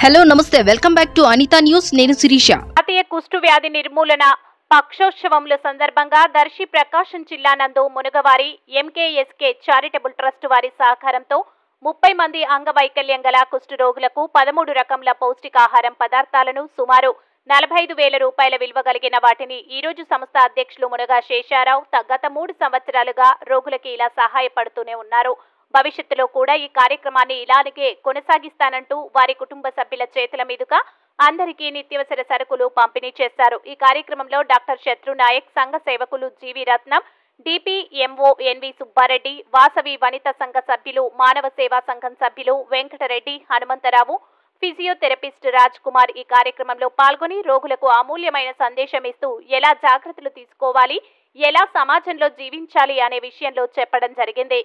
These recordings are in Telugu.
హలో నమస్తే welcome back to Anitha news. నేను శిరీష. జాతీయ కుష్టు వ్యాధి నిర్మూలన పక్షోత్సవముల సందర్భంగా దర్శి ప్రకాశం జిల్లా నందు మునగవారి ఎంకేఎస్కే చారిటబుల్ ట్రస్ట్ వారి సహకారంతో 30 మంది అంగవైకల్యం గల కుష్టు రోగులకు 13 రకముల పౌష్టికాహారం పదార్థాలను సుమారు 45,000 రూపాయల విలువ కలిగిన వాటిని ఈ రోజు సంస్థ అధ్యక్షులు మునగా శేషారావు గత 3 సంవత్సరాలుగా రోగులకు ఇలా సహాయపడుతూనే ఉన్నారు. భవిష్యత్తులో కూడా ఈ కార్యక్రమాన్ని ఇలాగే కొనసాగిస్తానంటూ వారి కుటుంబ సభ్యుల చేతుల మీదుగా అందరికీ నిత్యవసర సరుకులు పంపిణీ చేశారు. ఈ కార్యక్రమంలో డాక్టర్ శత్రు నాయక్, సంఘ సేవకులు జీవి రత్నం, డిపిఎంఓ ఎన్వి సుబ్బారెడ్డి, వాసవి వనిత సంఘ సభ్యులు, మానవ సేవా సంఘం సభ్యులు వెంకటరెడ్డి, హనుమంతరావు, ఫిజియోథెరపిస్ట్ రాజ్ కుమార్ ఈ కార్యక్రమంలో పాల్గొని రోగులకు అమూల్యమైన సందేశం ఇస్తూ ఎలా జాగ్రత్తలు తీసుకోవాలి, ఎలా సమాజంలో జీవించాలి అనే విషయంలో చెప్పడం జరిగింది.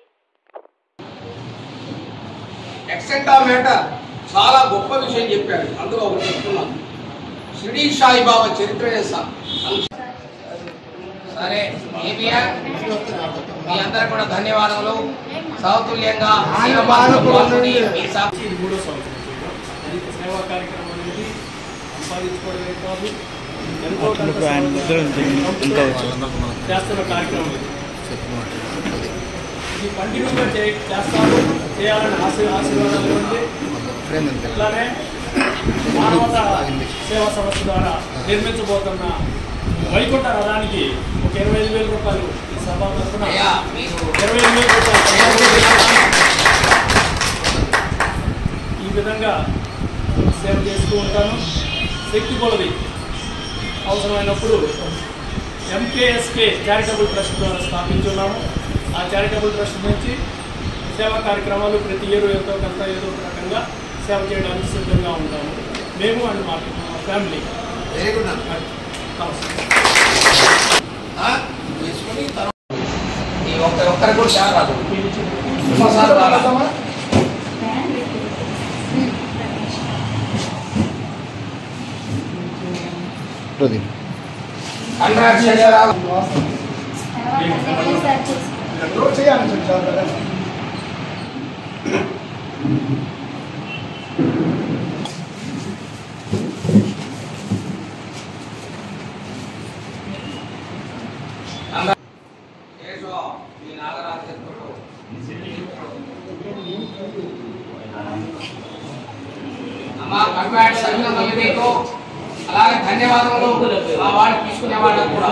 ఎక్సెంట్ ఆఫ్ మ్యాటర్ చాలా గొప్ప విషయం చెప్పాడు. అందులో ఒకటి చెప్తున్నాం, షిరిడి సాయిబాబా చరిత్ర చేస్తాం. సరే మీ అందరూ కూడా ధన్యవాదాలు. సౌతుల్యంగా సేవా కార్యక్రమం అనేది సంపాదించుకోవడమే కాదు, ఎంతో చేస్తున్న కార్యక్రమం ఇది కంటిన్యూగా చేస్తారు, చేయాలని ఆశీర్వాదాలు ఉంది. అట్లానే మానవత సేవా సంస్థ ద్వారా నిర్మించబోతున్న వైకుంఠ రథానికి ఒక 25,000 రూపాయలు ఈ సభ తరఫున 25,000 రూపాయలు ఈ విధంగా సేవ చేస్తూ ఉంటాను. శక్తి కొలది అవసరమైనప్పుడు ఎంకేఎస్కే చారిటబుల్ ట్రస్ట్ ద్వారా స్థాపించున్నాము. ఆ చారిటబుల్ ట్రస్ట్ నుంచి సేవా కార్యక్రమాలు ప్రతి ఏదో ఒక రకంగా సేవ చేయడానికి సిద్ధంగా ఉంటాము మేము అండ్ మా ఫ్యామిలీ. ఒక్కరికి కూడా సేవ రాదు. అలాగే ధన్యవాదములు. ఆ వాళ్ళు తీసుకునే వాళ్ళకు కూడా